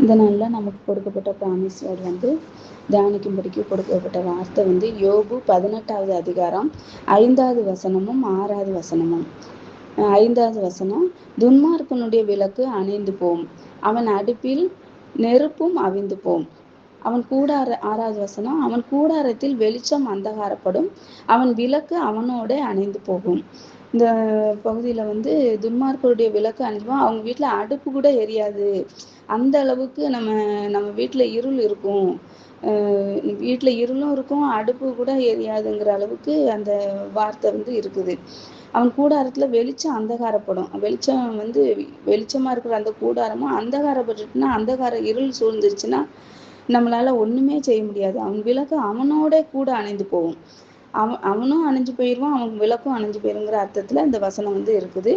இந்த நாளில் நமக்கு கொடுக்கப்பட்ட ப்ராமிஸ் வேர்டு தியானிக்கும்படிக்கு கொடுக்கப்பட்ட வார்த்தை யோபு 18வது அதிகாரம் 5வது வசனமும் 6வது வசனமும். 5வது வசனம், துன்மார்க்கனுடைய விளக்கு அணைந்து போம், அவன் அடுப்பில் நெருப்பும் அவிந்து போம். அவன் கூடார 6வது வசனம், அவன் கூடாரத்தில் வெளிச்சம் அந்தகாரப்படும், அவன் விளக்கு அவனோட அணைந்து போகும். இந்த பகுதியில் துன்மார்க்கருடைய விளக்கு அணிஞ்சுவோம், அவங்க வீட்டில் அடுப்பு கூட எரியாது, அந்த அளவுக்கு நம்ம வீட்டில் இருள் இருக்கும், வீட்டில் இருளும் இருக்கும், அடுப்பு கூட எரியாதுங்கிற அளவுக்கு அந்த வார்த்தை இருக்குது. அவன் கூடாரத்தில் வெளிச்சம் அந்தகாரப்படும், வெளிச்சமாக இருக்கிற அந்த கூடாரமும் அந்தகாரப்பட்டுச்சுன்னா, அந்தகார இருள் சூழ்ந்துருச்சுன்னா நம்மளால ஒன்றுமே செய்ய முடியாது. அவன் விளக்கு அவனோட கூட அணைந்து போகும், அவனும் அணைஞ்சு போயிடுவான், அவன் விளக்கும் அணைஞ்சு போயிருங்கிற அர்த்தத்தில் இந்த வசனம் இருக்குது.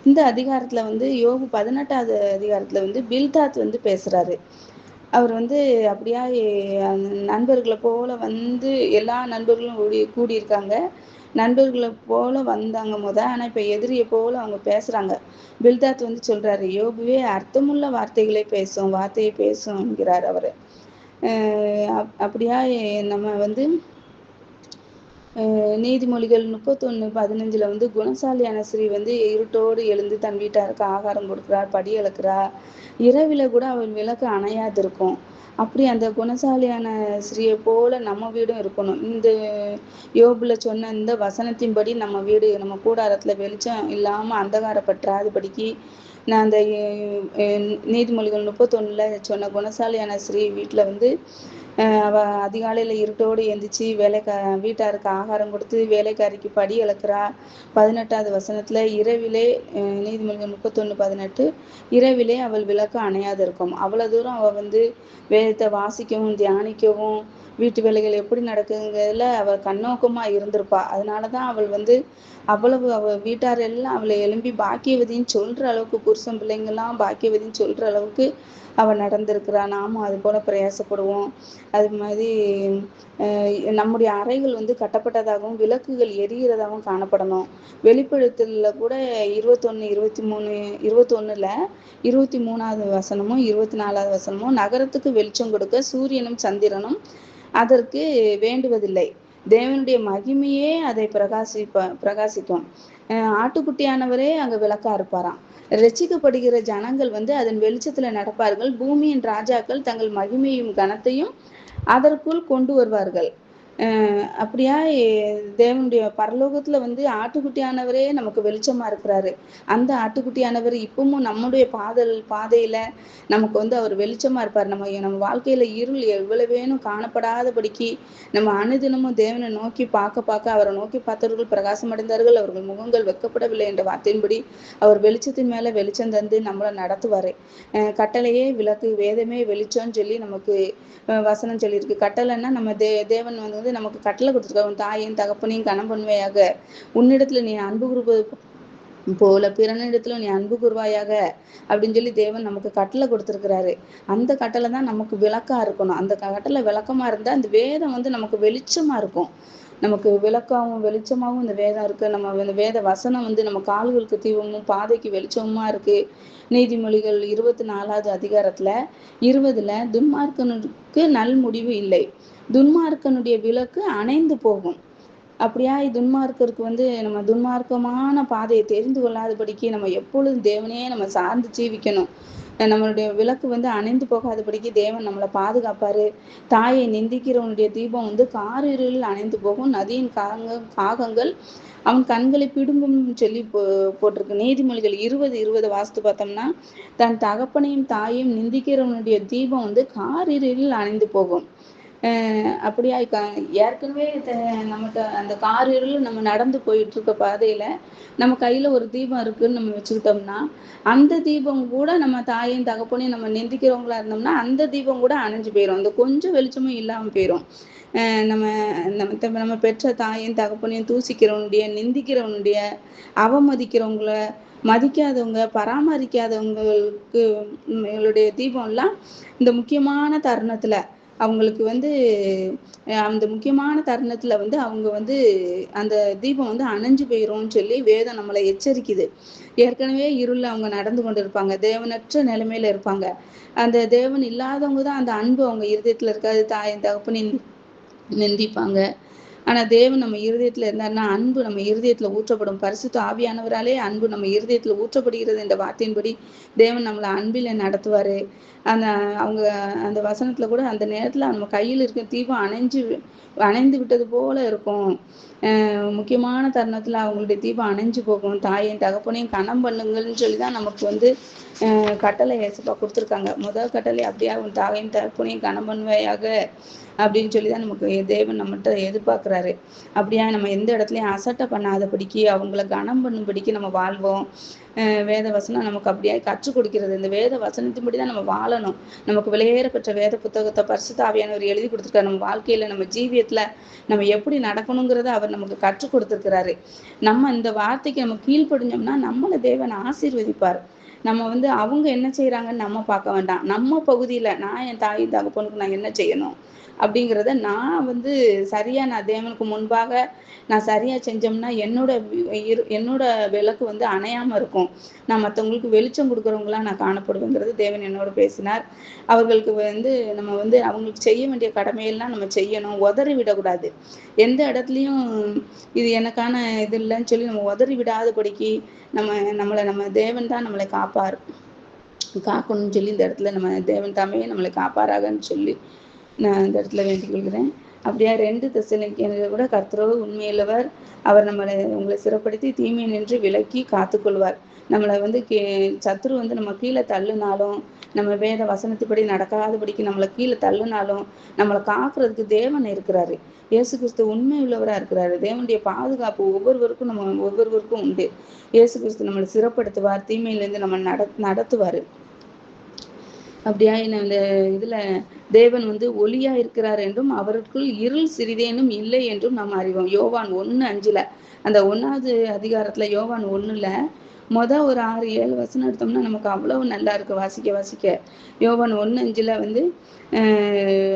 இந்த அதிகாரத்தில் யோபு 18வது அதிகாரத்தில் பில்தாத் பேசுகிறாரு. அவர் அப்படியா நண்பர்களை போல எல்லா நண்பர்களும் கூடியிருக்காங்க, நண்பர்களை போல வந்தாங்க ஆனால் இப்போ எதிரியை போல அவங்க பேசுகிறாங்க. பில்தாத் சொல்கிறாரு, யோபுவே அர்த்தமுள்ள வார்த்தையை பேசும் என்கிறார் அவர். அப்படியா நம்ம நீதிமொழிகள் 31:15 குணசாலியான ஸ்ரீ இருட்டோடு எழுந்து தன் வீட்டாருக்கு ஆகாரம் கொடுக்கிறார், படி இழக்கிறார், இரவில கூட அவள் விளக்கு அணையாது இருக்கும். அப்படி அந்த குணசாலியான ஸ்ரீயை போல நம்ம வீடும் இருக்கணும். இந்த யோபுல சொன்ன இந்த வசனத்தின்படி நம்ம வீடு, நம்ம கூடாரத்துல வெளிச்சம் இல்லாம அந்தகாரப்பற்றாதபடிக்கு நான் அந்த நீதிமொழிகள் 31 சொன்ன குணசாலியான ஸ்ரீ வீட்டில் அவ அதிகாலையில் இருட்டோடு எந்திரிச்சு வீட்டாருக்கு ஆகாரம் கொடுத்து வேலைக்காரிக்கு படி இழக்கிறா. 18வது வசனத்தில் இரவிலே, நீதிமொழிகள் 31:18, இரவிலே அவள் விளக்கு அணையாது இருக்கும். அவ்வளோ தூரம் அவள் வேதத்தை வாசிக்கவும் தியானிக்கவும் வீட்டு வேலைகள் எப்படி நடக்குங்கிறதுல அவள் கண்ணோக்கமாக இருந்திருப்பா. அதனால தான் அவள் அவ்வளவு அவள் வீட்டார் எல்லாம் அவளை எழும்பி பாக்கியவதின்னு சொல்கிற அளவுக்கு, புருஷன் பிள்ளைங்கள்லாம் பாக்கியவதின்னு சொல்கிற அளவுக்கு அவள் நடந்திருக்கிறா. நாமும் அது போல் பிரயாசப்படுவோம். அது மாதிரி நம்முடைய அறைகள் கட்டப்பட்டதாகவும் விளக்குகள் எரிகிறதாகவும் காணப்படணும். வெளிப்படுத்தல கூட 21:21ல் 23வது வசனமும் 24வது வசனமும், நகரத்துக்கு வெளிச்சம் கொடுக்க சூரியனும் சந்திரனும் அதற்கு வேண்டுவதில்லை, தேவனுடைய மகிமையே அதை பிரகாசிக்கும், ஆட்டுக்குட்டியானவரே அங்க விளக்கா இருப்பாராம். ரட்சிக்கப்படுகிற ஜனங்கள் அதன் வெளிச்சத்துல நடப்பார்கள், பூமியின் ராஜாக்கள் தங்கள் மகிமையும் கனத்தையும் அதற்குள் கொண்டு வருவார்கள். அப்படியா தேவனுடைய பரலோகத்துல ஆட்டுக்குட்டியானவரே நமக்கு வெளிச்சமா இருக்கிறாரு. அந்த ஆட்டுக்குட்டியானவர் இப்பவும் நம்முடைய பாதையில நமக்கு அவர் வெளிச்சமா இருப்பார். நம்ம வாழ்க்கையில இருள் எவ்வளவேனும் காணப்படாதபடிக்கு நம்ம அனுதினமும் தேவனை நோக்கி பார்க்க அவரை நோக்கி பார்த்தவர்கள் பிரகாசம் அடைந்தார்கள், அவர்கள் முகங்கள் வெட்கப்படவில்லை என்ற வார்த்தையின்படி அவர் வெளிச்சத்தின் மேல வெளிச்சம் தந்து நம்மளை நடத்துவாரு. கட்டளையே விளக்கு, வேதமே வெளிச்சம்னு சொல்லி நமக்கு வசனம் சொல்லியிருக்கு. கட்டளைன்னா நம்ம தேவன் நமக்கு கட்டளை கொடுத்துருக்காரு, உன் தாயையும் தகப்பனையும் கனம் பண்ணுவையாக, உன்னிடத்துல நீ அன்பு கூறுவது போல பிறனிடத்துல நீ அன்பு கூறுவாயாக அப்படின்னு சொல்லி தேவன் நமக்கு கட்டளை கொடுத்துருக்கிறாரு. அந்த கட்டளை தான் நமக்கு விளக்கா இருக்கணும். அந்த கட்டளை விளக்கமா இருந்தா அந்த வேதம் நமக்கு வெளிச்சமா இருக்கும். நமக்கு விளக்காவும் வெளிச்சமாகவும் இந்த வேதம் இருக்கு. நம்ம இந்த வேத வசனம் நம்ம கால்களுக்கு தீபமும் பாதைக்கு வெளிச்சமுமா இருக்கு. நீதிமொழிகள் 24வது அதிகாரத்துல 20ல் துன்மார்க்கனுக்கு நல் முடிவு இல்லை, துன்மார்க்கனுடைய விளக்கு அணைந்து போகும். அப்படியா துன்மார்க்கருக்கு நம்ம துன்மார்க்கமான பாதையை தெரிந்து கொள்ளாதபடிக்கு நம்ம எப்பொழுதும் தேவனையே நம்ம சார்ந்து ஜீவிக்கணும். நம்மளுடைய விளக்கு அணைந்து போகாதபடிக்கு தேவன் நம்மளை பாதுகாப்பாரு. தாயை நிந்திக்கிறவனுடைய தீபம் காரிருளில் அணைந்து போகும், நதியின் காகங்கள் அவன் கண்களை பிடுங்கும் சொல்லி போட்டிருக்கு. நீதிமொழிகள் 20:20 வாசித்து பார்த்தோம்னா, தன் தகப்பனையும் தாயையும் நிந்திக்கிறவனுடைய தீபம் காரிருளில் அணைந்து போகும். அப்படியா ஏற்கனவே நமக்கு அந்த காரிருள் நம்ம நடந்து போயிட்டு இருக்க பாதையில நம்ம கையில ஒரு தீபம் இருக்குன்னு நம்ம வச்சுக்கிட்டோம்னா, அந்த தீபம் கூட நம்ம தாயையும் தகப்பனையும் நம்ம நிந்திக்கிறவங்களா இருந்தோம்னா அந்த தீபம் கூட அணைஞ்சு போயிடும், அந்த கொஞ்சம் வெளிச்சமும் இல்லாம போயிடும். நம்ம பெற்ற தாயையும் தகப்பனையும் தூசிக்கிறவனுடைய, நிந்திக்கிறவனுடைய, அவமதிக்கிறவங்கள, மதிக்காதவங்க, பராமரிக்காதவங்களுக்கு தீபம் எல்லாம் இந்த முக்கியமான தருணத்துல அவங்களுக்கு வந்து அந்த முக்கியமான தருணத்துல வந்து அவங்க வந்து அந்த தீபம் வந்து அணைஞ்சு போயிரும்னு சொல்லி வேதம் நம்மளை எச்சரிக்குது. ஏற்கனவே இருள்ல அவங்க நடந்து கொண்டு இருப்பாங்க, தேவனற்ற நிலைமையில இருப்பாங்க. அந்த தேவன் இல்லாதவங்க தான் அந்த அன்பு அவங்க இருதயத்துல இருக்காது, தாயின் தகப்பனின் நிந்திப்பாங்க. ஆனா தேவன் நம்ம இருதயத்துல இருந்தாருன்னா, அன்பு நம்ம இருதயத்துல ஊற்றப்படும். பரிசுத்த ஆவியானவராலே அன்பு நம்ம இருதயத்துல ஊற்றப்படுகிறது என்ற வார்த்தையின்படி தேவன் நம்மளை அன்பில நடத்துவாரு. அந்த அவங்க அந்த வசனத்துல கூட அந்த நேரத்துல நம்ம கையில் இருக்க தீபம் அணைந்து விட்டது போல இருக்கும். முக்கியமான தருணத்துல அவங்களுடைய தீபம் அணைஞ்சு போகும். தாயின் தகப்பனையும் கனம் பண்ணுங்கள்னு சொல்லிதான் நமக்கு வந்து கட்டளை ஏசப்பா கொடுத்துருக்காங்க. முதல் கட்டளை அப்படியே உன் தாயின் தகப்பனையும் கனம் பண்ணுவையாக அப்படின்னு சொல்லிதான் நமக்கு தேவன் நம்மகிட்ட எதிர்பார்க்கிறாரு. அப்படியா நம்ம எந்த இடத்துலயும் அசட்டை பண்ணாதபடிக்கு, அவங்கள கனம் பண்ணும்படிக்கு நம்ம வாழ்வோம். வேத வசனம் நமக்கு அப்படியே கற்றுக் கொடுக்கிறது. இந்த வேத வசனத்தின்படிதான் நம்ம வாழணும். நமக்கு வெளியேற பெற்ற வேத புத்தகத்தை பரிசுத்த ஆவியானவர் எழுதி கொடுத்துருக்காரு. நம்ம வாழ்க்கையில நம்ம ஜீவியத்துல நம்ம எப்படி நடக்கணுங்கிறத அவர் நமக்கு கற்றுக் கொடுத்துருக்கிறாரு. நம்ம இந்த வார்த்தைக்கு நம்ம கீழ்ப்படிஞ்சோம்னா நம்மளை தேவன் ஆசீர்வதிப்பார். நம்ம வந்து அவங்க என்ன செய்யறாங்கன்னு நம்ம பார்க்க வேண்டாம். நம்ம பகுதியில நான் என் தாய் தகப்பனுக்கு நான் என்ன செய்யணும் அப்படிங்கிறத நான் வந்து சரியா நான் தேவனுக்கு முன்பாக நான் சரியா செஞ்சோம்னா என்னோட விளக்கு வந்து அணையாம இருக்கும். நான் மற்றவங்களுக்கு வெளிச்சம் கொடுக்குறவங்களா நான் காணப்படுவேங்கிறது தேவன் என்னோட பேசினார். அவர்களுக்கு வந்து நம்ம வந்து அவங்களுக்கு செய்ய வேண்டிய கடமையெல்லாம் நம்ம செய்யணும், உதறி விடக்கூடாது. எந்த இடத்துலையும் இது எனக்கான இது இல்லைன்னு சொல்லி நம்ம உதறி விடாதபடிக்கு நம்ம தேவன் தான் நம்மளை காக்கணும்னு சொல்லி இந்த இடத்துல நம்ம தேவன் தாமே நம்மளை காப்பாராகன்னு சொல்லி நான் இந்த இடத்துல வேண்டிக் கொள்கிறேன். அப்படியா 2 தெசலோனிக்கேயர் கூட கர்த்தரோ உண்மையுள்ளவர், அவர் உங்களை சிறப்படுத்தி தீமை நின்று விலக்கி காத்துக்கொள்வார். நம்மளை வந்து சத்துரு வந்து நம்ம கீழே தள்ளுனாலும், நம்ம வேத வசனத்துப்படி நடக்காதபடிக்கு நம்மளை கீழே தள்ளுனாலும் நம்மளை காக்குறதுக்கு தேவன் இருக்கிறாரு. இயேசு கிறிஸ்து உண்மை உள்ளவரா இருக்கிறாரு. தேவனுடைய பாதுகாப்பு ஒவ்வொருவருக்கும் உண்டு. இயேசு கிறிஸ்து நம்மளை சிறப்படுத்துவார், தீமையிலிருந்து நம்ம நடத்துவாரு. அப்படியா இந்த இதுல தேவன் வந்து ஒளியா இருக்கிறார் என்றும் அவருக்குள் இருள் சிறிதேனும் இல்லை என்றும் நாம் அறிவோம். யோவான் 1:5 அந்த 1வது அதிகாரத்துல யோவான் 1ல ஒரு 6-7 வசனம் எடுத்தோம்னா நமக்கு அவ்வளவு நல்லா இருக்கு வாசிக்க. யோவான் 1:5 வந்து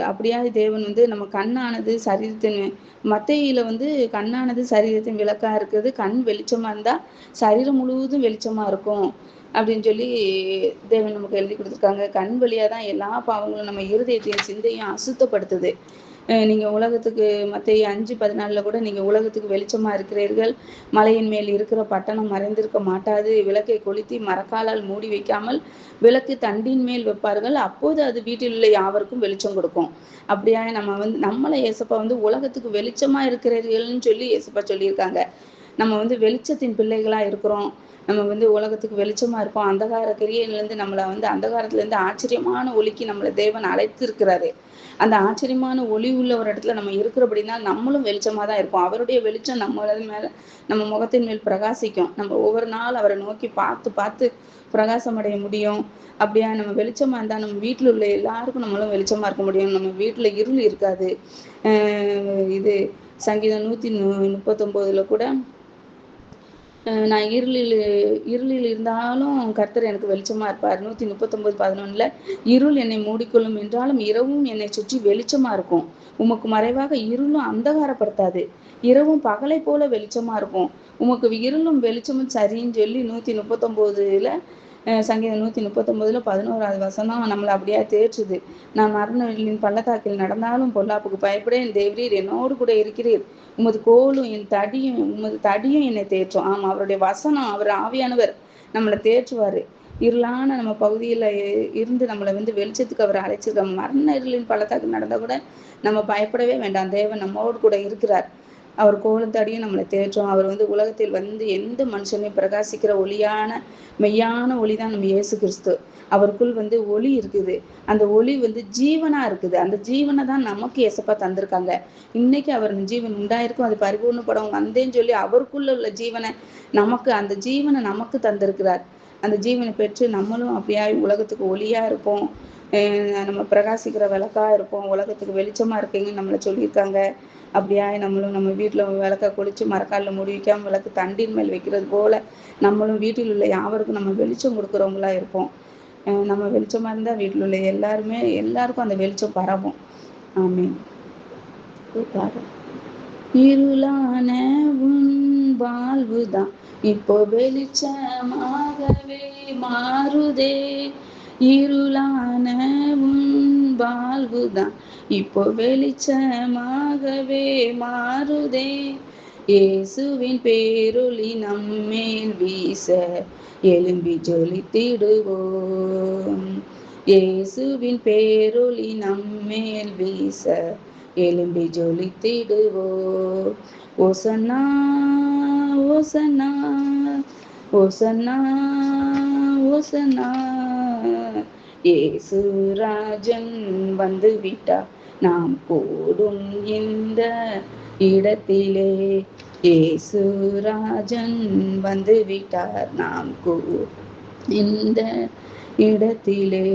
அப்படியா தேவன் வந்து நம்ம கண்ணானது சரீரத்தின் மத்தேயில வந்து கண்ணானது சரீரத்தின் விளக்கா இருக்குது. கண் வெளிச்சமா இருந்தா சரீரம் முழுவதும் வெளிச்சமா இருக்கும் அப்படின்னு சொல்லி தேவன் நமக்கு எழுதி கொடுத்துருக்காங்க. கண் வழியா தான் எல்லா பாவங்களும் நம்ம இருதயத்தையும் சிந்தையும் அசுத்தப்படுத்துது. நீங்க உலகத்துக்கு மத்தேயு 5:14 கூட நீங்க உலகத்துக்கு வெளிச்சமா இருக்கிறீர்கள், மலையின் மேல் இருக்கிற பட்டணம் மறைந்திருக்க மாட்டாது, விளக்கை கொளுத்தி மரக்காலால் மூடி வைக்காமல் விளக்கு தண்டின் மேல் வைப்பார்கள், அப்போது அது வீட்டில் உள்ள யாவருக்கும் வெளிச்சம் கொடுக்கும். அப்படியா நம்ம வந்து நம்மளை ஏசப்பா வந்து உலகத்துக்கு வெளிச்சமா இருக்கிறீர்கள்னு சொல்லி ஏசப்பா சொல்லியிருக்காங்க. நம்ம வந்து வெளிச்சத்தின் பிள்ளைகளா இருக்கிறோம். நம்ம வந்து உலகத்துக்கு வெளிச்சமா இருப்போம். அந்தகார கிரியையிலிருந்து நம்மளை வந்து அந்தகாரத்துல இருந்து ஆச்சரியமான ஒளிக்கு நம்மளை தேவன் அழைத்து இருக்கிறாரு. அந்த ஆச்சரியமான ஒளி உள்ள ஒரு இடத்துல நம்ம இருக்கிறபடினா நம்மளும் வெளிச்சமா தான் இருப்போம். அவருடைய வெளிச்சம் நம்ம முகத்தின் மேல் பிரகாசிக்கும். நம்ம ஒவ்வொரு நாள் அவரை நோக்கி பார்த்து பிரகாசம் அடைய முடியும். அப்படியா நம்ம வெளிச்சமா இருந்தா நம்ம வீட்டுல உள்ள எல்லாருக்கும் நம்மளும் வெளிச்சமா இருக்க முடியும். நம்ம வீட்டுல இருள் இருக்காது. இது சங்கீதம் 139 கூட நான் இருளில் இருந்தாலும் கர்த்தர் எனக்கு வெளிச்சமா இருப்பார். 139:11 இருள் என்னை மூடிக்கொள்ளும் என்றாலும் இரவும் என்னை சுற்றி வெளிச்சமா இருக்கும். உமக்கு மறைவாக இருளும் அந்தகாரப்படுத்தாது, இரவும் பகலை போல வெளிச்சமா இருக்கும். உமக்கு இருளும் வெளிச்சமும் சரின்னு சொல்லி 139 சங்கீதம் 139:11 வசனம் நம்மளை அப்படியே தேற்றுது. நான் மரணங்களின் பள்ளத்தாக்கில் நடந்தாலும் பொல்லாப்புக்கு பயப்படேன், தேவரீர் என்னோடு கூட இருக்கிறீர், உமது தடியும் என்னை தேற்றும். ஆமா, அவருடைய வசனம், அவர் ஆவியானவர் நம்மளை தேற்றுவாரு. இருளான நம்ம பகுதியில இருந்து நம்மளை வந்து வெளிச்சத்துக்கு அவர் அழைச்சிருக்க. மரண இருளின் பள்ளத்தாக்கு நடந்தா கூட நம்ம பயப்படவே வேண்டாம். தேவன் நம்மோடு கூட இருக்கிறார். அவர் கோலத்தடியும் நம்மளை தேற்றும். அவர் வந்து உலகத்தில் வந்து எந்த மனுஷனையும் பிரகாசிக்கிற மெய்யான ஒளிதான் நம்ம இயேசு கிறிஸ்து. அவருக்குள் வந்து ஒளி இருக்குது. அந்த ஒளி வந்து ஜீவனா இருக்குது. அந்த ஜீவனை தான் நமக்கு ஏசப்பா தந்திருக்காங்க. இன்னைக்கு அவர் ஜீவன் உண்டாயிருக்கும், அது பரிபூர்ணப்படும் வந்தேன்னு சொல்லி அவருக்குள்ள உள்ள அந்த ஜீவனை நமக்கு தந்திருக்கிறார். அந்த ஜீவனை பெற்று நம்மளும் அப்படியா உலகத்துக்கு ஒளியா இருப்போம். நம்ம பிரகாசிக்கிற விளக்கா இருப்போம். உலகத்துக்கு வெளிச்சமா இருக்கீங்கன்னு நம்மளை சொல்லியிருக்காங்க. அப்படியா நம்மளும் நம்ம வீட்டுல விளக்க கொளிச்சு மரக்காலில் மூடி வைக்காம விளக்கு தண்டின் மேல் வைக்கிறது போல நம்மளும் வீட்டில் உள்ள யாவருக்கும் நம்ம வெளிச்சம் கொடுக்குறவங்களா இருப்போம். நம்ம வெளிச்சமா இருந்தா வீட்டில் உள்ள எல்லாருக்கும் அந்த வெளிச்சம் பரவும். ஆமென். இருளான உன் வாழ்வுதான் இப்போ வெளிச்சமாகவே மாறுதே. இருளான உன் வாழ்வுதான் இப்போ வெளிச்சமாகவே மாறுதே. இயேசுவின் பேரொளி நம்மேல் வீச எழும்பி ஜொலித்திடுவோம். இயேசுவின் பேரொளி நம்மேல் வீச எழும்பி ஜொலித்திடுவோம். ஓசன்னா ஓசன்னா ஓசன்னா ஓசன்னா, இயேசு ராஜன் வந்து விட்டார் நாம் கூடும் இந்த இடத்திலே. இயேசு ராஜன் வந்து விட்டார் நாம் கூடும் இந்த இடத்திலே.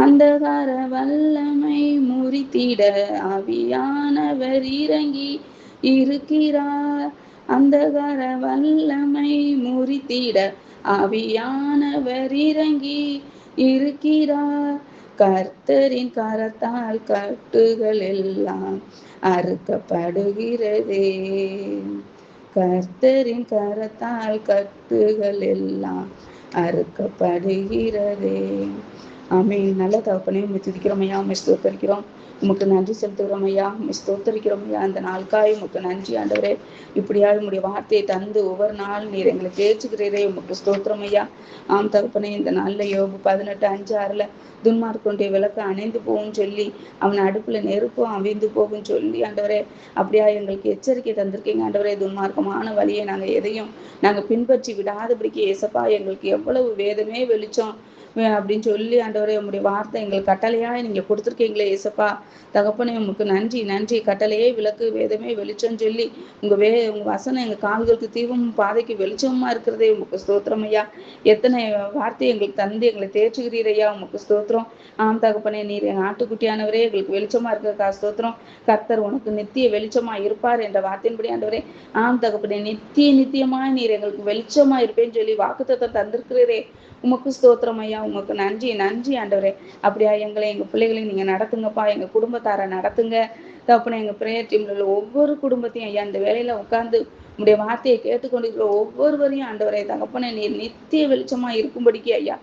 அந்தகார வல்லமை முறித்திட ஆவியானவர் இறங்கி இருக்கிறார். அந்தகார வல்லமை முறித்திட ஆவியானவர் இறங்கி இருக்கிறார். கர்த்தரின் கரத்தால் கட்டுகள் எல்லாம் அறுக்கப்படுகிறதே. கர்த்தரின் கரத்தால் கட்டுகள் எல்லாம் அறுக்கப்படுகிறதே. ஆமென். நல்ல தகப்பனே, உம்மை துதிக்கிறோம் ஐயா, உம்மை ஸ்தோத்தரிக்கிறோம். உமக்கு நன்றி செலுத்துகிறோம் ஐயா, உம்மை ஸ்தோத்தரிக்கிறோம் ஐயா. அந்த நாளுக்காய் உமக்கு நன்றி ஆண்டவரே. இப்படியாக உம்முடைய வார்த்தையை தந்து ஒவ்வொரு நாள் நீர் எங்களை தேய்ச்சுக்கிறீரே, உமக்கு ஸ்தோத்திரம் ஐயா. ஆம் தகப்பனே, இந்த நாள்ல யோபு 18:5-6 துன்மார்க்கனுடைய விளக்கு அணைந்து போகும் சொல்லி, அவன் அடுப்புல நெருப்பும் அவிழ்ந்து போகும் சொல்லி ஆண்டவரே, அப்படியா எங்களுக்கு எச்சரிக்கை தந்திருக்கீங்க ஆண்டவரே. துன்மார்க்கமான வழியை நாங்க பின்பற்றி விடாதபடிக்கு ஏசப்பா, எங்களுக்கு எவ்வளவு வேதமே வெளிச்சம் அப்படின்னு சொல்லி ஆண்டவரே, உங்களுடைய வார்த்தை எங்களுக்கு கட்டளையா நீங்க கொடுத்துருக்கீங்களே ஏசப்பா. தகப்பனே, உமக்கு நன்றி நன்றி. கட்டளையே விளக்கு, வேதமே வெளிச்சம் சொல்லி உங்க வசனம் எங்க கால்களுக்கு தீபமும் பாதைக்கு வெளிச்சமா இருக்கிறதே, உமக்கு ஸ்தோத்திரம் ஐயா. எத்தனை வார்த்தை எங்களுக்கு தந்து எங்களை தேய்ச்சுகிறீரையா, உமக்கு ஸ்தோத்திரம். ஆம் தகப்பனே, நீர் என் ஆட்டுக்குட்டியானவரே, எங்களுக்கு வெளிச்சமா இருக்கிறதா ஸ்தோத்திரம். கர்த்தர் உனக்கு நித்திய வெளிச்சமா இருப்பார் என்ற வார்த்தையின்படி ஆண்டவரே, ஆம் தகப்பனே, நித்தியமா நீர் எங்களுக்கு வெளிச்சமா இருப்பேன்னு சொல்லி வாக்குத்தத்தம் தந்திருக்கிறீரே, உமக்கு ஸ்தோத்திரம் ஐயா. உமக்கு நன்றி நன்றி ஆண்டவரே. அப்படியா எங்களை எங்க பிள்ளைகளையும் நீங்க நடத்துங்கப்பா, எங்க குடும்பத்தாரை நடத்துங்க தகப்பனே. எங்க பிரேயர் டீம்ல உள்ள ஒவ்வொரு குடும்பத்தையும் ஐயா, இந்த வேலையில உட்கார்ந்து உங்களுடைய வார்த்தையை கேட்டுக்கொண்டிருக்கிற ஒவ்வொருவரையும் ஆண்டவரே தகப்பனே, நீர் நித்திய வெளிச்சமா இருக்கும்படிக்கு ஐயா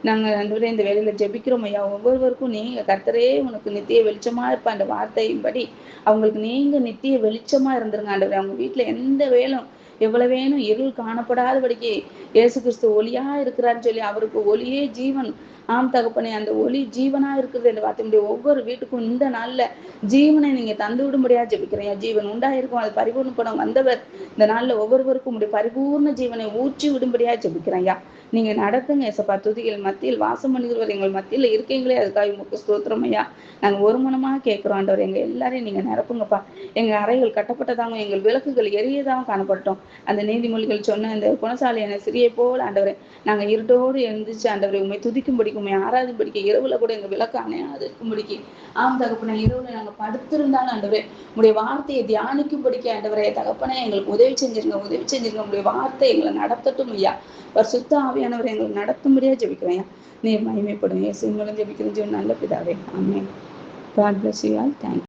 நாங்க ஆண்டவரே இந்த வேலையில ஜெபிக்கிறோம் ஐயா. ஒவ்வொருவருக்கும் நீங்க கர்த்தரே உனக்கு நித்திய வெளிச்சமா இருப்ப அந்த வார்த்தையின்படி அவங்களுக்கு நீங்க நித்திய வெளிச்சமா இருந்துருங்க ஆண்டவரே. அவங்க வீட்டுல எந்த வேலும் எவ்வளவு வேணும் இருள் காணப்படாதபடிக்கு இயேசு கிறிஸ்து ஒளியா இருக்கிறான்னு சொல்லி, அவருக்கு ஒளியே ஜீவன். ஆம் தகப்பனே, அந்த ஒளி ஜீவனா இருக்குது என்று வார்த்தை ஒவ்வொரு வீட்டுக்கும் இந்த நாள்ல ஜீவனை நீங்க தந்து விடும்படியா ஜெபிக்கிறீங்க. ஜீவன் உண்டாயிருக்கும், அது பரிபூர்ணப்படும் வந்தவர் இந்த நாள்ல ஒவ்வொருவருக்கும் உடைய பரிபூர்ண ஜீவனை ஊற்றி விடும்படியா ஜெபிக்கிறேன். நீங்க நடத்துங்க ஏசப்பா. துதிகள் மத்தியில் வாசம் பண்ணுகிறவர் எங்கள் மத்தியில இருக்கீங்களே, அதுக்காக உமக்கு ஸ்தோத்திரம் ஐயா. நாங்க ஒரு மனமா கேட்கிறோம் ஆண்டவர். எங்க எல்லாரையும் நீங்க நிரப்புங்கப்பா. எங்க அறைகள் கட்டப்பட்டதாகவும் எங்கள் விளக்குகள் எரியதாகவும் காணப்பட்டோம். அந்த நீதிமொழிகள் சொன்ன அந்த குணசாலை என சிறியை போல் ஆண்டவரே, நாங்க இருட்டோடு எழுந்துச்சு ஆண்டவரை உண்மை துதிக்கும்படிக்கு, உண்மை ஆராதிக்கும்படிக்கு, இரவுல கூட எங்க விளக்கு அணையாது இருக்கும்படிக்கு, ஆம் தகப்பனே, இரவுல நாங்க படுத்திருந்தாலும் ஆண்டவரே உங்களுடைய வார்த்தையை தியானிக்கும்படிக்கு ஆண்டவரே தகப்பனே எங்களுக்கு உதவி செஞ்சிருங்க உங்களுடைய வார்த்தை எங்களை நடத்தட்டும் ஐயா. பரிசுத்த ஆவியானவரை எங்களுக்கு நடத்தும்படியா ஜெபிக்கிறேன். நீர் மகிமைப்படும் இயேசு மூலம் ஜெபிக்கிறேன் நல்ல பிதாவே. ஆமென். God bless you all. Thank you.